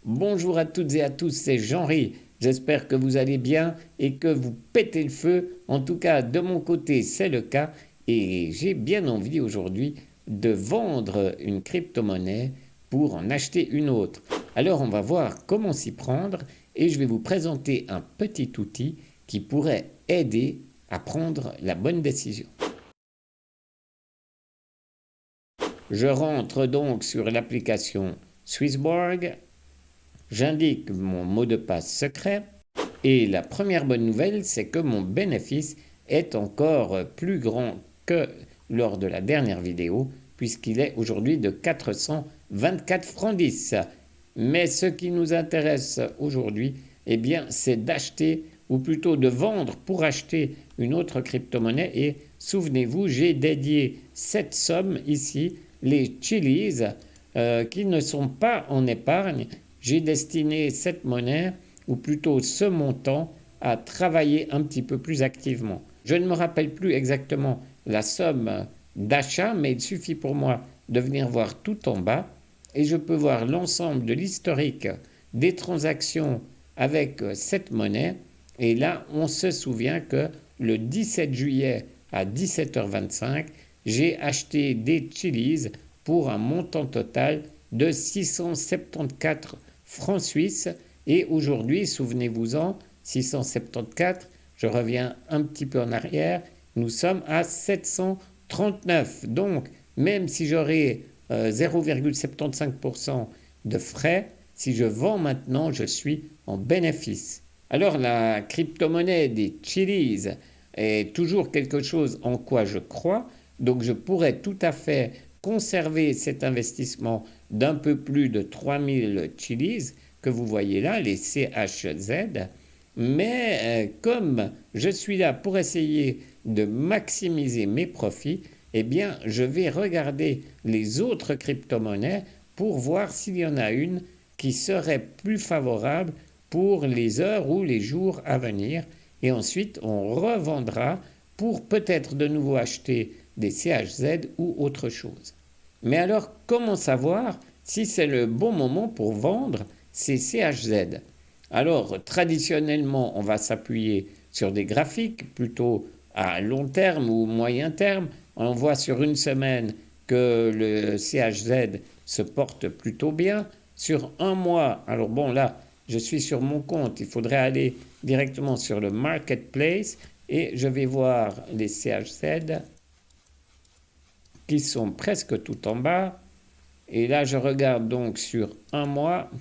Bonjour à toutes et à tous, c'est Jean-Ry. J'espère que vous allez bien et que vous pétez le feu. En tout cas, de mon côté, c'est le cas. Et j'ai bien envie aujourd'hui de vendre une crypto-monnaie pour en acheter une autre. Alors, on va voir comment s'y prendre et je vais vous présenter un petit outil qui pourrait aider à prendre la bonne décision. Je rentre donc sur l'application Swissborg. J'indique mon mot de passe secret et la première bonne nouvelle, c'est que mon bénéfice est encore plus grand que lors de la dernière vidéo puisqu'il est aujourd'hui de 424 francs 10. Mais ce qui nous intéresse aujourd'hui, eh bien, c'est d'acheter ou plutôt de vendre pour acheter une autre crypto-monnaie et souvenez-vous, j'ai dédié cette somme ici, les Chiliz, qui ne sont pas en épargne. J'ai destiné cette monnaie, ou plutôt ce montant, à travailler un petit peu plus activement. Je ne me rappelle plus exactement la somme d'achat, mais il suffit pour moi de venir voir tout en bas et je peux voir l'ensemble de l'historique des transactions avec cette monnaie. Et là, on se souvient que le 17 juillet à 17h25, j'ai acheté des Chiliz pour un montant total de 674 francs suisses. Et aujourd'hui, souvenez-vous-en, 674, je reviens un petit peu en arrière, nous sommes à 739. Donc, même si j'aurai 0,75% de frais, si je vends maintenant, je suis en bénéfice. Alors, la crypto-monnaie des Chiliz est toujours quelque chose en quoi je crois, donc je pourrais tout à fait conserver cet investissement d'un peu plus de 3000 Chiliz que vous voyez là, les CHZ, mais comme je suis là pour essayer de maximiser mes profits, eh bien, je vais regarder les autres crypto-monnaies pour voir s'il y en a une qui serait plus favorable pour les heures ou les jours à venir. Et ensuite, on revendra pour peut-être de nouveau acheter des CHZ ou autre chose. Mais alors, comment savoir si c'est le bon moment pour vendre ces CHZ? Alors, traditionnellement, on va s'appuyer sur des graphiques plutôt à long terme ou moyen terme. On voit sur une semaine que le CHZ se porte plutôt bien. Sur un mois, alors bon là, je suis sur mon compte, il faudrait aller directement sur le marketplace et je vais voir les CHZ qui sont presque tout en bas. Et là, je regarde donc sur un mois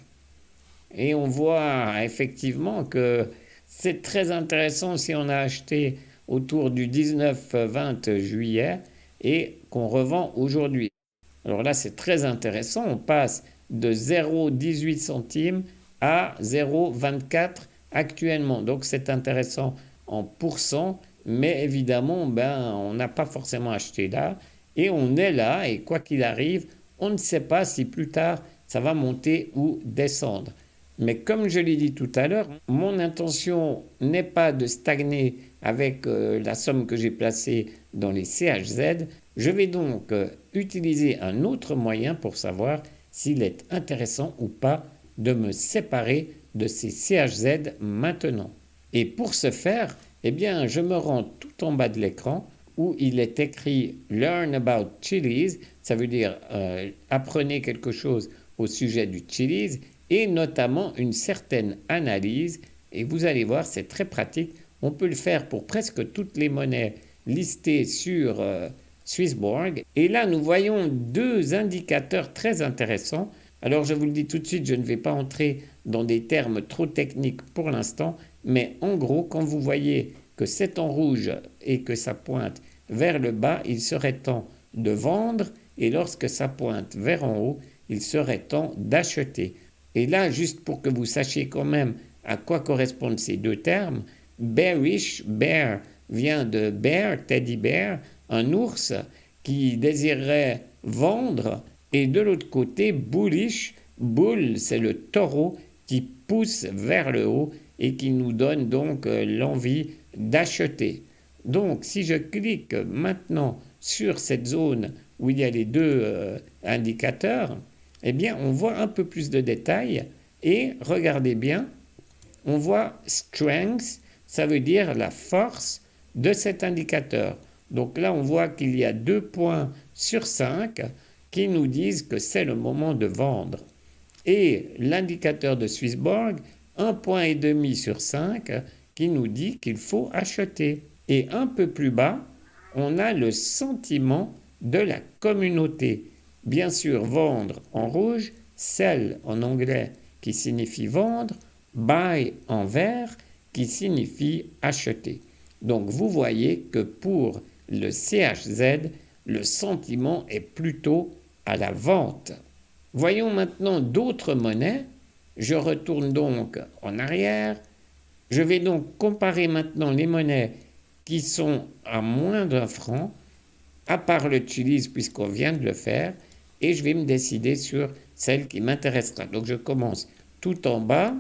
et on voit effectivement que c'est très intéressant si on a acheté autour du 19-20 juillet et qu'on revend aujourd'hui. Alors là, c'est très intéressant. On passe de 0,18 centimes à 0,24 actuellement. Donc c'est intéressant en pourcent, mais évidemment, on n'a pas forcément acheté là. Et on est là, et quoi qu'il arrive, on ne sait pas si plus tard ça va monter ou descendre. Mais comme je l'ai dit tout à l'heure, mon intention n'est pas de stagner avec la somme que j'ai placée dans les CHZ. Je vais donc utiliser un autre moyen pour savoir s'il est intéressant ou pas de me séparer de ces CHZ maintenant. Et pour ce faire, eh bien, je me rends tout en bas de l'écran où il est écrit Learn about Chiliz, ça veut dire apprenez quelque chose au sujet du Chiliz et notamment une certaine analyse. Et vous allez voir, c'est très pratique. On peut le faire pour presque toutes les monnaies listées sur Swissborg. Et là, nous voyons deux indicateurs très intéressants. Alors, je vous le dis tout de suite, je ne vais pas entrer dans des termes trop techniques pour l'instant, mais en gros, quand vous voyez que c'est en rouge et que ça pointe vers le bas, il serait temps de vendre, et lorsque ça pointe vers en haut, il serait temps d'acheter. Et là, juste pour que vous sachiez quand même à quoi correspondent ces deux termes, bearish, bear vient de bear, teddy bear, un ours qui désirerait vendre, et de l'autre côté, bullish, bull, c'est le taureau qui pousse vers le haut et qui nous donne donc l'envie d'acheter. Donc, si je clique maintenant sur cette zone où il y a les deux indicateurs, eh bien, on voit un peu plus de détails Et regardez bien, on voit strength, ça veut dire la force de cet indicateur. Donc là, on voit qu'il y a 2 points sur 5 qui nous disent que c'est le moment de vendre. Et l'indicateur de Swissborg, 1,5 point sur 5 qui nous dit qu'il faut acheter. Et un peu plus bas, on a le sentiment de la communauté. Bien sûr, vendre en rouge, sell en anglais qui signifie vendre, buy en vert qui signifie acheter. Donc vous voyez que pour le CHZ, le sentiment est plutôt à la vente. Voyons maintenant d'autres monnaies. Je retourne donc en arrière. Je vais donc comparer maintenant les monnaies qui sont à moins d'1 franc, à part le Chili's puisqu'on vient de le faire, et je vais me décider sur celle qui m'intéressera. Donc je commence tout en bas,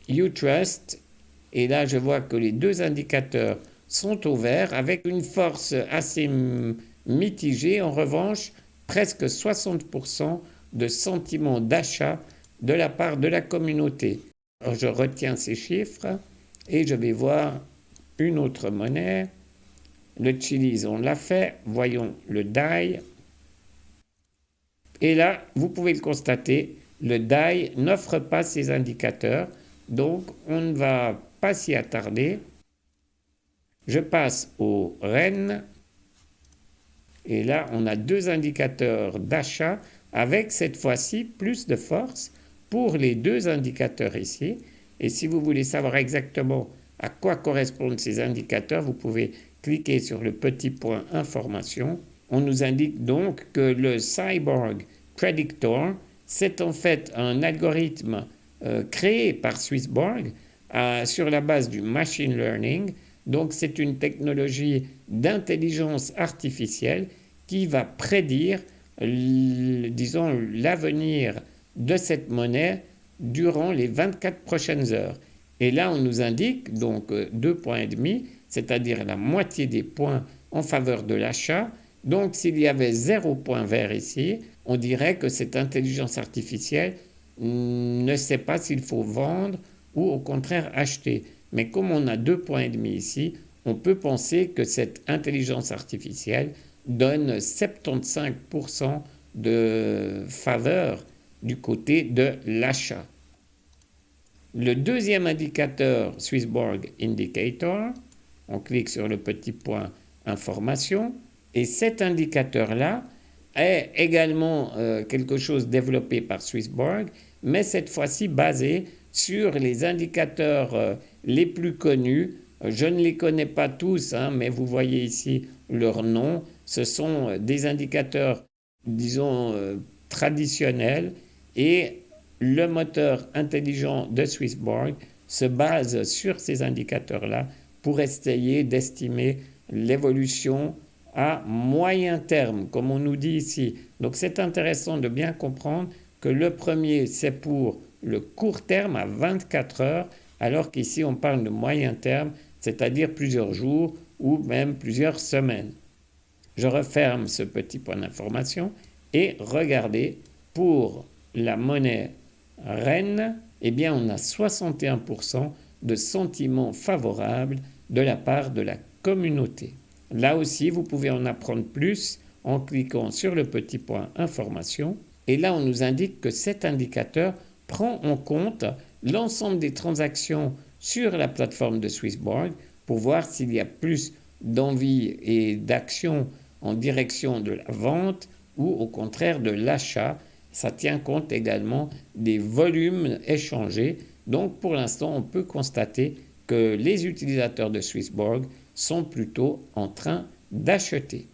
U-Trust, et là je vois que les 2 indicateurs sont au vert avec une force assez mitigée. En revanche, presque 60% de sentiment d'achat de la part de la communauté. Alors je retiens ces chiffres et je vais voir une autre monnaie. Le Chili's, on l'a fait. Voyons le DAI. Et là, vous pouvez le constater, le DAI n'offre pas ces indicateurs. Donc, on ne va pas s'y attarder. Je passe au REN. Et là, on a 2 indicateurs d'achat avec cette fois-ci plus de force pour les 2 indicateurs ici. Et si vous voulez savoir exactement à quoi correspondent ces indicateurs, vous pouvez cliquer sur le petit point information. On nous indique donc que le Cyborg Predictor, c'est en fait un algorithme créé par Swissborg sur la base du machine learning. Donc c'est une technologie d'intelligence artificielle qui va prédire, disons, l'avenir de cette monnaie durant les 24 prochaines heures. Et là, on nous indique donc 2,5 points, c'est-à-dire la moitié des points en faveur de l'achat. Donc s'il y avait 0 point vert ici, on dirait que cette intelligence artificielle ne sait pas s'il faut vendre ou au contraire acheter. Mais comme on a 2,5 points ici, on peut penser que cette intelligence artificielle donne 75% de faveur du côté de l'achat. Le deuxième indicateur, Swissborg Indicator, on clique sur le petit point information, et cet indicateur-là est également quelque chose développé par Swissborg, mais cette fois-ci basé sur les indicateurs les plus connus. Je ne les connais pas tous, mais vous voyez ici leurs noms. Ce sont des indicateurs, disons, traditionnels, et le moteur intelligent de Swissborg se base sur ces indicateurs-là pour essayer d'estimer l'évolution à moyen terme, comme on nous dit ici. Donc c'est intéressant de bien comprendre que le premier, c'est pour le court terme à 24 heures, alors qu'ici on parle de moyen terme, c'est-à-dire plusieurs jours ou même plusieurs semaines. Je referme ce petit point d'information et regardez, pour la monnaie REN, eh bien on a 61% de sentiments favorables de la part de la communauté. Là aussi, vous pouvez en apprendre plus en cliquant sur le petit point information. Et là, on nous indique que cet indicateur prend en compte l'ensemble des transactions sur la plateforme de Swissborg pour voir s'il y a plus d'envie et d'action en direction de la vente ou au contraire de l'achat. Ça tient compte également des volumes échangés. Donc pour l'instant, on peut constater que les utilisateurs de Swissborg sont plutôt en train d'acheter.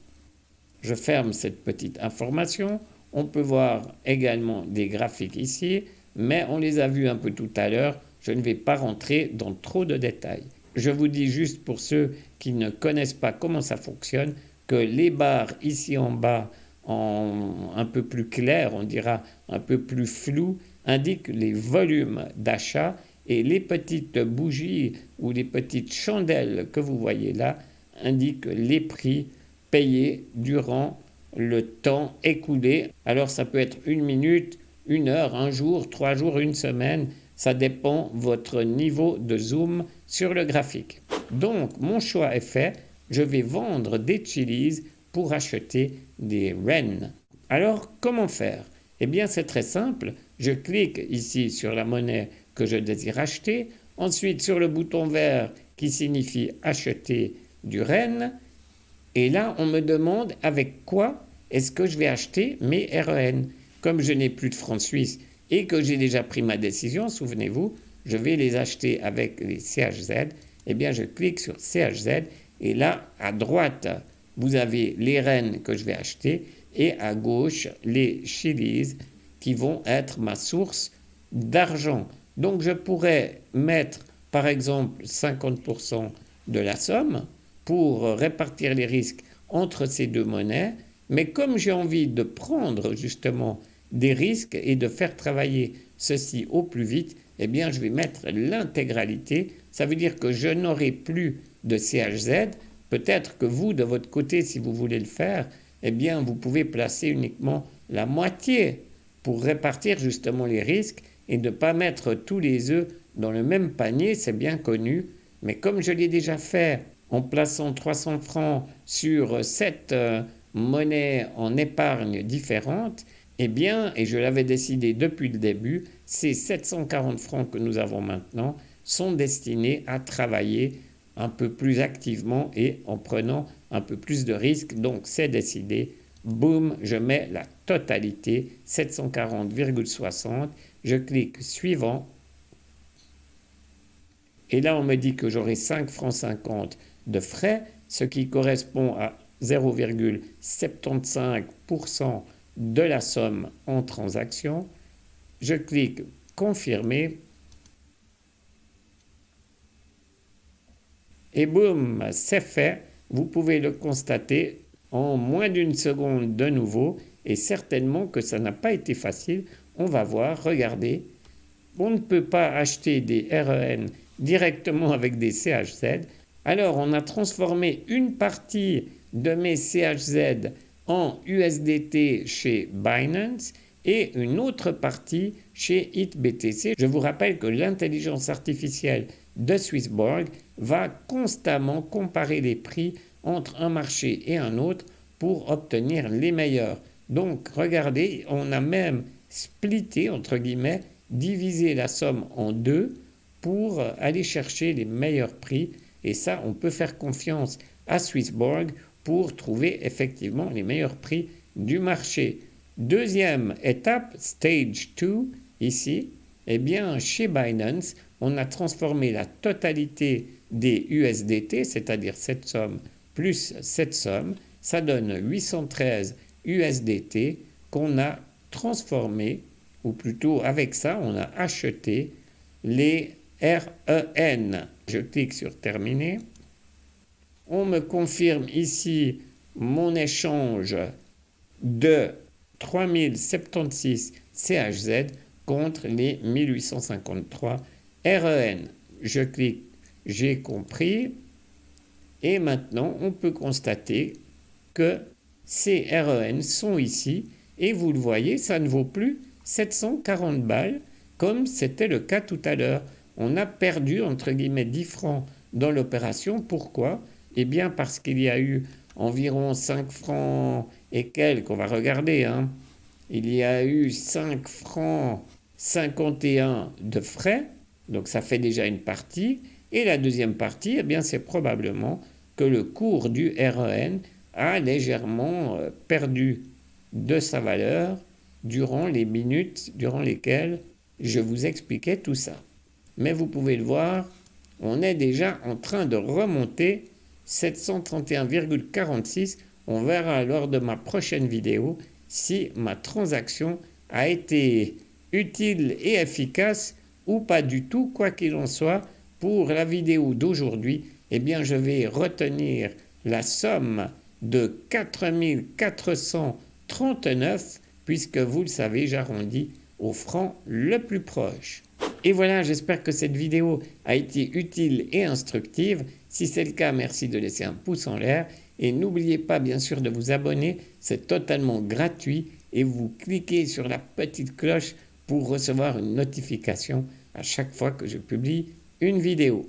Je ferme cette petite information. On peut voir également des graphiques ici, mais on les a vus un peu tout à l'heure. Je ne vais pas rentrer dans trop de détails. Je vous dis juste pour ceux qui ne connaissent pas comment ça fonctionne, que les barres ici en bas, un peu plus claires, on dira un peu plus floues, indiquent les volumes d'achat, et les petites bougies ou les petites chandelles que vous voyez là indiquent les prix payés durant le temps écoulé. Alors ça peut être 1 minute, 1 heure, 1 jour, 3 jours, 1 semaine. Ça dépend de votre niveau de zoom sur le graphique. Donc, mon choix est fait. Je vais vendre des Chiliz pour acheter des rennes. Alors, comment faire? Eh bien, c'est très simple. Je clique ici sur la monnaie que je désire acheter. Ensuite, sur le bouton vert qui signifie acheter du renne. Et là, on me demande avec quoi est-ce que je vais acheter mes REN. Comme je n'ai plus de francs suisses et que j'ai déjà pris ma décision, souvenez-vous, je vais les acheter avec les CHZ. Eh bien, je clique sur CHZ et là, à droite, vous avez les rennes que je vais acheter et à gauche, les Chiliz qui vont être ma source d'argent. Donc, je pourrais mettre, par exemple, 50% de la somme pour répartir les risques entre ces deux monnaies. Mais comme j'ai envie de prendre justement des risques et de faire travailler ceci au plus vite, eh bien, je vais mettre l'intégralité. Ça veut dire que je n'aurai plus de CHZ. Peut-être que vous, de votre côté, si vous voulez le faire, eh bien, vous pouvez placer uniquement la moitié pour répartir justement les risques et ne pas mettre tous les œufs dans le même panier, c'est bien connu. Mais comme je l'ai déjà fait en plaçant 300 francs sur 7 monnaies en épargne différentes, eh bien, et je l'avais décidé depuis le début, ces 740 francs que nous avons maintenant sont destinés à travailler un peu plus activement et en prenant un peu plus de risques. Donc, c'est décidé. Boum, je mets la totalité, 740,60. Je clique suivant. Et là, on me dit que j'aurai 5 francs 50 de frais, ce qui correspond à 0,75% de la somme en transaction. Je clique confirmer. Et boum, c'est fait. Vous pouvez le constater en moins d'une seconde de nouveau. Et certainement que ça n'a pas été facile. On va voir, regardez. On ne peut pas acheter des REN directement avec des CHZ. Alors, on a transformé une partie de mes CHZ en USDT chez Binance et une autre partie chez HitBTC. Je vous rappelle que l'intelligence artificielle de Swissborg va constamment comparer les prix entre un marché et un autre pour obtenir les meilleurs. Donc, regardez, on a même splitté, entre guillemets, divisé la somme en deux pour aller chercher les meilleurs prix. Et ça, on peut faire confiance à Swissborg pour trouver effectivement les meilleurs prix du marché. Deuxième étape, stage 2, ici, eh bien, chez Binance, on a transformé la totalité des USDT, c'est-à-dire cette somme plus cette somme, ça donne 813 USDT qu'on a transformé, ou plutôt avec ça, on a acheté les REN. Je clique sur terminer. On me confirme ici mon échange de 3076 CHZ contre les 1853 REN. Je clique, j'ai compris. Et maintenant, on peut constater que ces REN sont ici. Et vous le voyez, ça ne vaut plus 740 balles comme c'était le cas tout à l'heure. On a perdu, entre guillemets, 10 francs dans l'opération. Pourquoi? Eh bien, parce qu'il y a eu environ 5 francs et quelques, on va regarder, hein. Il y a eu 5 francs 51 de frais, donc ça fait déjà une partie. Et la deuxième partie, eh bien, c'est probablement que le cours du REN a légèrement perdu de sa valeur durant les minutes durant lesquelles je vous expliquais tout ça. Mais vous pouvez le voir, on est déjà en train de remonter 731,46. On verra lors de ma prochaine vidéo si ma transaction a été utile et efficace ou pas du tout. Quoi qu'il en soit, pour la vidéo d'aujourd'hui, eh bien, je vais retenir la somme de 4439 puisque vous le savez, j'arrondis au franc le plus proche. Et voilà, j'espère que cette vidéo a été utile et instructive. Si c'est le cas, merci de laisser un pouce en l'air. Et n'oubliez pas bien sûr de vous abonner, c'est totalement gratuit et vous cliquez sur la petite cloche pour recevoir une notification à chaque fois que je publie une vidéo.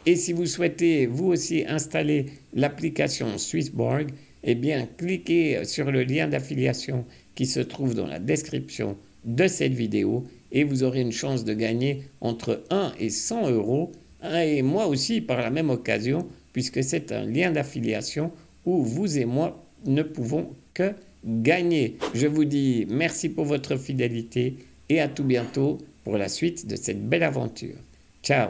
Et si vous souhaitez vous aussi installer l'application Swissborg, eh bien cliquez sur le lien d'affiliation qui se trouve dans la description de cette vidéo et vous aurez une chance de gagner entre 1 et 100 euros, et moi aussi par la même occasion, puisque c'est un lien d'affiliation où vous et moi ne pouvons que gagner. Je vous dis merci pour votre fidélité et à tout bientôt pour la suite de cette belle aventure. Ciao!